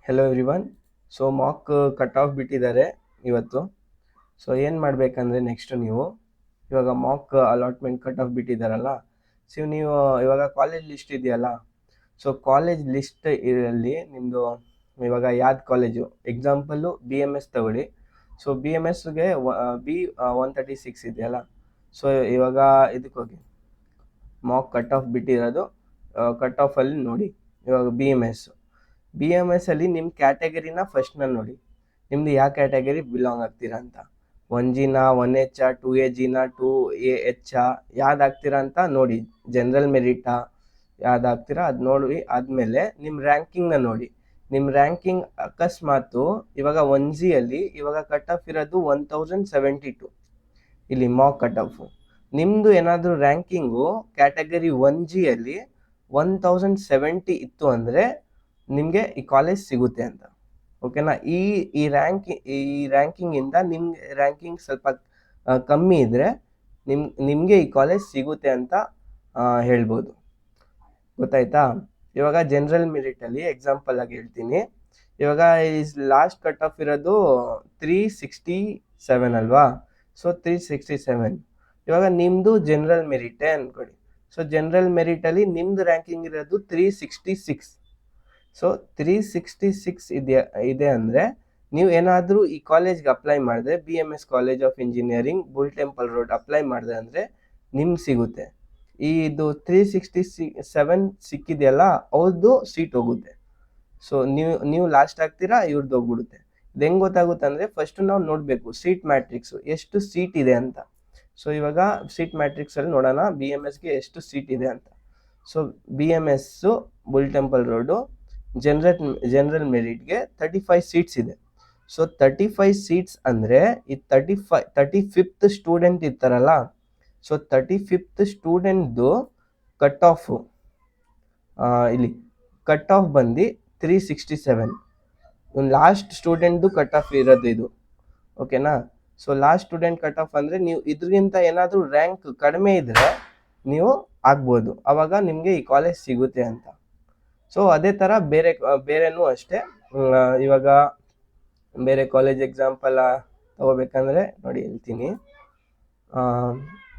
Hello everyone. So mock cut off ಬಿಟ್ಟಿದ್ದಾರೆ ಇವತ್ತು. So ಏನು ಮಾಡಬೇಕಂದ್ರೆ ನೆಕ್ಸ್ಟ್ ನೀವು ಇವಾಗ ಮಾಕ್ ಅಲಾಟ್ಮೆಂಟ್ ಕಟ್ ಆಫ್ ಬಿಟ್ಟಿದ್ದಾರಲ್ಲ, ಸೊ ನೀವು ಇವಾಗ ಕಾಲೇಜ್ ಲಿಸ್ಟ್ ಇದೆಯಲ್ಲ, ಸೊ ಕಾಲೇಜ್ ಲಿಸ್ಟ್ ಇರಲ್ಲಿ ನಿಮ್ಮದು ಇವಾಗ ಯಾವ್ದು ಕಾಲೇಜು ಎಕ್ಸಾಂಪಲ್ಲು BMS ತಗೊಳ್ಳಿ. ಸೊ BMSಗೆ B136 ಇದೆಯಲ್ಲ, ಸೊ ಇವಾಗ ಇದಕ್ಕೆ ಹೋಗಿ ಮಾಕ್ ಕಟ್ ಆಫ್ ಬಿಟ್ಟಿರೋದು ಕಟ್ ಆಫಲ್ಲಿ ನೋಡಿ. ಇವಾಗ BMS ಅಲ್ಲಿ ನಿಮ್ಮ ಕ್ಯಾಟಗರಿನ ಫಸ್ಟ್ನಲ್ಲಿ ನೋಡಿ, ನಿಮ್ದು ಯಾವ ಕ್ಯಾಟಗರಿ ಬಿಲಾಂಗ್ ಆಗ್ತೀರಾ ಅಂತ. 1G ನಾ 1H 2AG ನಾ 2AH ಯಾವ್ದು ಆಗ್ತೀರಾ ಅಂತ ನೋಡಿ. ಜನರಲ್ ಮೆರಿಟಾ ಯಾವ್ದು ಆಗ್ತೀರಾ ಅದು ನೋಡಿ. ಆದಮೇಲೆ ನಿಮ್ಮ ರ್ಯಾಂಕಿಂಗ್ನ ನೋಡಿ. ನಿಮ್ಮ ರ್ಯಾಂಕಿಂಗ್ ಅಕಸ್ಮಾತು ಇವಾಗ 1G ಅಲ್ಲಿ ಇವಾಗ ಕಟ್ ಆಫ್ ಇರೋದು 1072 ಇಲ್ಲಿ ಮಾಕ್ ಕಟ್ ಆಫು. ನಿಮ್ಮದು ಏನಾದರೂ ರ್ಯಾಂಕಿಂಗು ಕ್ಯಾಟಗರಿ 1G ಅಲ್ಲಿ 1070 ಇತ್ತು ಅಂದರೆ ನಿಮಗೆ ಈ ಕಾಲೇಜ್ ಸಿಗುತ್ತೆ ಅಂತ. ಓಕೆನಾ. ಈ ರ್ಯಾಂಕಿಂಗಿಂದ ನಿಮ್ಗೆ ರ್ಯಾಂಕಿಂಗ್ ಸ್ವಲ್ಪ ಕಮ್ಮಿ ಇದ್ದರೆ ನಿಮಗೆ ಈ ಕಾಲೇಜ್ ಸಿಗುತ್ತೆ ಅಂತ ಹೇಳ್ಬೋದು. ಗೊತ್ತಾಯ್ತಾ. ಇವಾಗ ಜನರಲ್ ಮೆರಿಟಲ್ಲಿ ಎಕ್ಸಾಂಪಲ್ ಆಗಿ ಹೇಳ್ತೀನಿ. ಇವಾಗ ಲಾಸ್ಟ್ ಕಟ್ ಆಫ್ ಇರೋದು 367 ಅಲ್ವಾ. ಸೊ 367 ಇವಾಗ ನಿಮ್ಮದು ಜನರಲ್ ಮೆರಿಟೇ ಅಂದ್ಕೊಳ್ಳಿ. ಸೊ ಜನರಲ್ ಮೆರಿಟಲ್ಲಿ ನಿಮ್ಮದು ರ್ಯಾಂಕಿಂಗ್ ಇರೋದು 366. ಸೊ 366 ಇದೆ ಅಂದರೆ ನೀವು ಏನಾದರೂ ಈ ಕಾಲೇಜ್ಗೆ ಅಪ್ಲೈ ಮಾಡಿದ್ರೆ, BMS college of engineering, bull temple road apply ಮಾಡಿದೆ ಅಂದರೆ ನಿಮ್ಗೆ ಸಿಗುತ್ತೆ. ಇದು 367 ಸಿಕ್ಕಿದೆಯಲ್ಲ, ಅವ್ರದ್ದು ಸೀಟ್ ಹೋಗುತ್ತೆ. ಸೊ ನೀವು ಲಾಸ್ಟ್ ಆಗ್ತೀರಾ, ಇವ್ರದ್ದು ಹೋಗ್ಬಿಡುತ್ತೆ. ಇದು ಹೆಂಗೆ ಗೊತ್ತಾಗುತ್ತೆ ಅಂದರೆ ಫಸ್ಟು ನಾವು ನೋಡಬೇಕು ಸೀಟ್ ಮ್ಯಾಟ್ರಿಕ್ಸು ಎಷ್ಟು ಸೀಟ್ ಇದೆ ಅಂತ. ಸೊ ಇವಾಗ ಸೀಟ್ ಮ್ಯಾಟ್ರಿಕ್ಸಲ್ಲಿ ನೋಡೋಣ BMSಗೆ ಎಷ್ಟು ಸೀಟ್ ಇದೆ ಅಂತ. ಸೊ BMSಸು ಬುಲ್ ಟೆಂಪಲ್ ರೋಡು ಜನರಲ್ ಮೆರಿಟ್ಗೆ 35 ಸೀಟ್ಸ್ ಇದೆ. ಸೊ 35 ಸೀಟ್ಸ್ ಅಂದರೆ ಈ 35th ಸ್ಟೂಡೆಂಟ್ ಇರ್ತಾರಲ್ಲ, ಸೊ 35th ಸ್ಟೂಡೆಂಟ್ದು ಕಟ್ ಆಫು ಇಲ್ಲಿ ಕಟ್ ಆಫ್ ಬಂದು 367. ಲಾಸ್ಟ್ ಸ್ಟೂಡೆಂಟ್ದು ಕಟ್ ಆಫ್ ಇರೋದು ಇದು. ಓಕೆನಾ. So last student cut off ಅಂದರೆ ನೀವು ಇದ್ರಿಗಿಂತ ಏನಾದರೂ ರ್ಯಾಂಕ್ ಕಡಿಮೆ ಇದ್ದರೆ ನೀವು ಆಗ್ಬೋದು, ಆವಾಗ ನಿಮಗೆ ಈ ಕಾಲೇಜ್ ಸಿಗುತ್ತೆ ಅಂತ. ಸೊ ಅದೇ ಥರ ಬೇರೆನೂ ಅಷ್ಟೇ. ಇವಾಗ ಬೇರೆ ಕಾಲೇಜ್ ಎಕ್ಸಾಂಪಲ್ ತಗೋಬೇಕಂದ್ರೆ ನೋಡಿ ಹೇಳ್ತೀನಿ.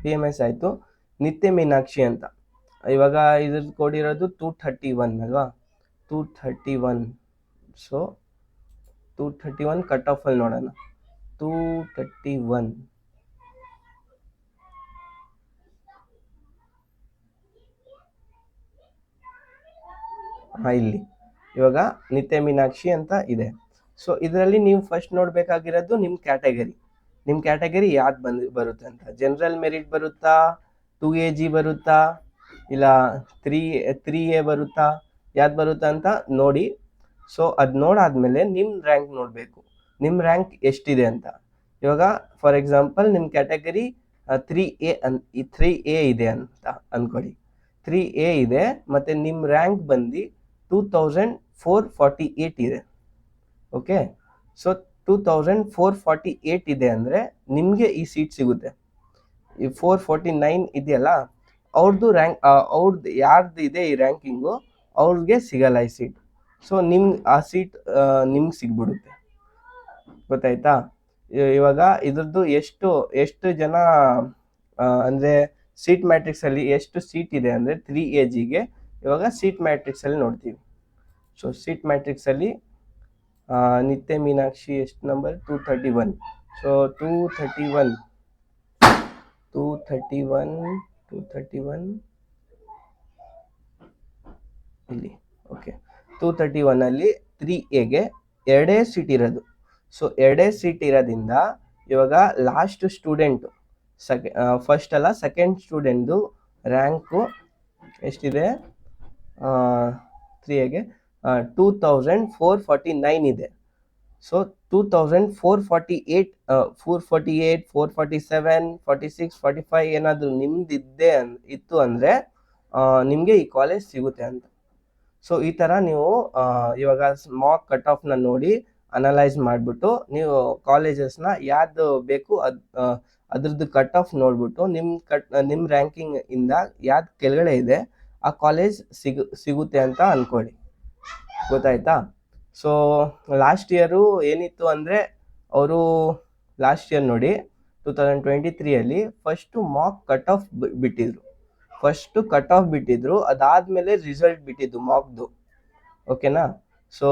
BMS ಆಯಿತು. ನಿತ್ಯ ಮೀನಾಕ್ಷಿ ಅಂತ ಇವಾಗ ಇದ್ರದ್ದು ಕೊಡಿರೋದು 231 ಅಲ್ವಾ, 231. ಸೊ 231 ಕಟ್ ಆಫಲ್ಲಿ ನೋಡೋಣ. 231 ಇಲ್ಲಿ ಇವಾಗ ನಿತ್ಯ ಮೀನಾಕ್ಷಿ ಅಂತ ಇದೆ. ಸೊ ಇದರಲ್ಲಿ ನೀವು ಫಸ್ಟ್ ನೋಡಬೇಕಾಗಿರೋದು ನಿಮ್ಮ ಕ್ಯಾಟಗರಿ ಯಾವ್ದು ಬರುತ್ತೆ ಅಂತ. ಜನರಲ್ ಮೆರಿಟ್ ಬರುತ್ತಾ, 2AG ಬರುತ್ತಾ, ಇಲ್ಲ 3A ಬರುತ್ತಾ, ಯಾವ್ದು ಬರುತ್ತಾ ಅಂತ ನೋಡಿ. ಸೊ ಅದು ನೋಡಾದ್ಮೇಲೆ ನಿಮ್ಮ ರ್ಯಾಂಕ್ ನೋಡಬೇಕು, ನಿಮ್ಮ ರ್ಯಾಂಕ್ ಎಷ್ಟಿದೆ ಅಂತ. ಇವಾಗ ಫಾರ್ ಎಕ್ಸಾಂಪಲ್ ನಿಮ್ಮ ಕ್ಯಾಟಗರಿ 3A ಇದೆ ಅಂತ ಅಂದ್ಕೊಳ್ಳಿ. 3A ಇದೆ ಮತ್ತು ನಿಮ್ಮ ರ್ಯಾಂಕ್ ಬಂದು 2448 ಇದೆ. ಓಕೆ. ಸೊ 2448 ಇದೆ ಅಂದರೆ ನಿಮಗೆ ಈ ಸೀಟ್ ಸಿಗುತ್ತೆ. ಈ 449 ಇದೆಯಲ್ಲ, ಅವ್ರದ್ದು ಯಾರ್ದು ಇದೆ ಈ ರ್ಯಾಂಕಿಂಗು, ಅವ್ರಿಗೆ ಸಿಗಲ್ಲ ಈ ಸೀಟ್. ಸೊ ಆ ಸೀಟ್ ನಿಮ್ಗೆ ಸಿಗ್ಬಿಡುತ್ತೆ. ಗೊತ್ತಾಯ್ತಾ. ಇವಾಗ ಇದ್ರದ್ದು ಎಷ್ಟು ಜನ ಅಂದರೆ ಸೀಟ್ ಮ್ಯಾಟ್ರಿಕ್ಸಲ್ಲಿ ಎಷ್ಟು ಸೀಟ್ ಇದೆ ಅಂದರೆ 3AGಗೆ ಇವಾಗ ಸೀಟ್ ಮ್ಯಾಟ್ರಿಕ್ಸಲ್ಲಿ ನೋಡ್ತೀವಿ. ಸೊ ಸೀಟ್ ಮ್ಯಾಟ್ರಿಕ್ಸಲ್ಲಿ ನಿತ್ಯ ಮೀನಾಕ್ಷಿ ಎಷ್ಟು ನಂಬರ್ 231. ಸೊ 231 ಇಲ್ಲಿ. ಓಕೆ. 231ಅಲ್ಲಿ 3Aಗೆ 2 ಸೀಟ್ ಇರೋದು. ಸೊ 2 ಸೀಟ್ ಇರೋದ್ರಿಂದ ಇವಾಗ ಲಾಸ್ಟ್ ಸ್ಟೂಡೆಂಟು ಫಸ್ಟ್ ಅಲ್ಲ ಸೆಕೆಂಡ್ ಸ್ಟೂಡೆಂಟ್ದು ರ್ಯಾಂಕು ಎಷ್ಟಿದೆ 3Aಗೆ 2449 ಇದೆ. ಸೊ 2448, 447, 46, 45 ಏನಾದರೂ ನಿಮ್ದು ಇತ್ತು ಅಂದರೆ ನಿಮಗೆ ಈ ಕಾಲೇಜ್ ಸಿಗುತ್ತೆ ಅಂತ. ಸೊ ಈ ಥರ ನೀವು ಇವಾಗ ಮಾಕ್ ಕಟ್ ಆಫ್ನ ನೋಡಿ ಅನಲೈಸ್ ಮಾಡಿಬಿಟ್ಟು ನೀವು ಕಾಲೇಜಸ್ನ ಯಾವ್ದು ಬೇಕು ಅದ್ರದ್ದು ಕಟ್ ಆಫ್ ನೋಡಿಬಿಟ್ಟು ನಿಮ್ಮ ರ್ಯಾಂಕಿಂಗ್ ಇಂದ ಯಾವ್ದು ಕೆಳಗಡೆ ಇದೆ ಆ ಕಾಲೇಜ್ ಸಿಗುತ್ತೆ ಅಂತ ಅಂದ್ಕೊಳ್ಳಿ. ಗೊತ್ತಾಯ್ತಾ. ಸೊ ಲಾಸ್ಟ್ ಇಯರು ಏನಿತ್ತು ಅಂದರೆ ಅವರು ಲಾಸ್ಟ್ ಇಯರ್ ನೋಡಿ 2023 ಫಸ್ಟು ಮಾಕ್ ಕಟ್ ಆಫ್ ಬಿಟ್ಟಿದ್ರು. ಅದಾದಮೇಲೆ ರಿಸಲ್ಟ್ ಬಿಟ್ಟಿದ್ದು ಮಾಕ್ದು, ಓಕೆನಾ. ಸೊ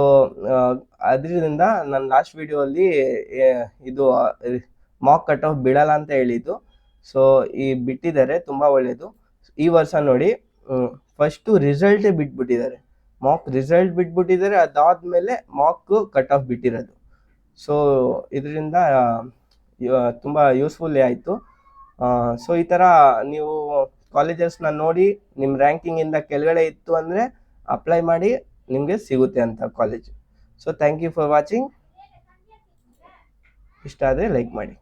ಅದರಿಂದ ನಾನು ಲಾಸ್ಟ್ ವಿಡಿಯೋಲ್ಲಿ ಇದು ಮಾಕ್ ಕಟ್ ಆಫ್ ಬಿಡಲ್ಲ ಅಂತ ಹೇಳಿದ್ದು. ಸೊ ಈ ಬಿಟ್ಟಿದ್ದಾರೆ, ತುಂಬ ಒಳ್ಳೆಯದು. ಈ ವರ್ಷ ನೋಡಿ ಫಸ್ಟು ರಿಸಲ್ಟೇ ಬಿಟ್ಬಿಟ್ಟಿದ್ದಾರೆ, ಮಾಕ್ ರಿಸಲ್ಟ್ ಬಿಟ್ಬಿಟ್ಟಿದ್ದಾರೆ, ಅದಾದಮೇಲೆ ಮಾಕ್ ಕಟ್ ಆಫ್ ಬಿಟ್ಟಿರೋದು. ಸೊ ಇದರಿಂದ ತುಂಬ ಯೂಸ್ಫುಲ್ಲೇ ಆಯಿತು. ಸೊ ಈ ಥರ ನೀವು ಕಾಲೇಜಸ್ನ ನೋಡಿ ನಿಮ್ಮ ರ್ಯಾಂಕಿಂಗಿಂದ ಕೆಳಗಡೆ ಇತ್ತು ಅಂದರೆ ಅಪ್ಲೈ ಮಾಡಿ, ನಿಮಗೆ ಸಿಗುತ್ತೆ ಅಂತ college. So thank you for watching. ಇಷ್ಟ ಆದರೆ ಲೈಕ್ ಮಾಡಿ.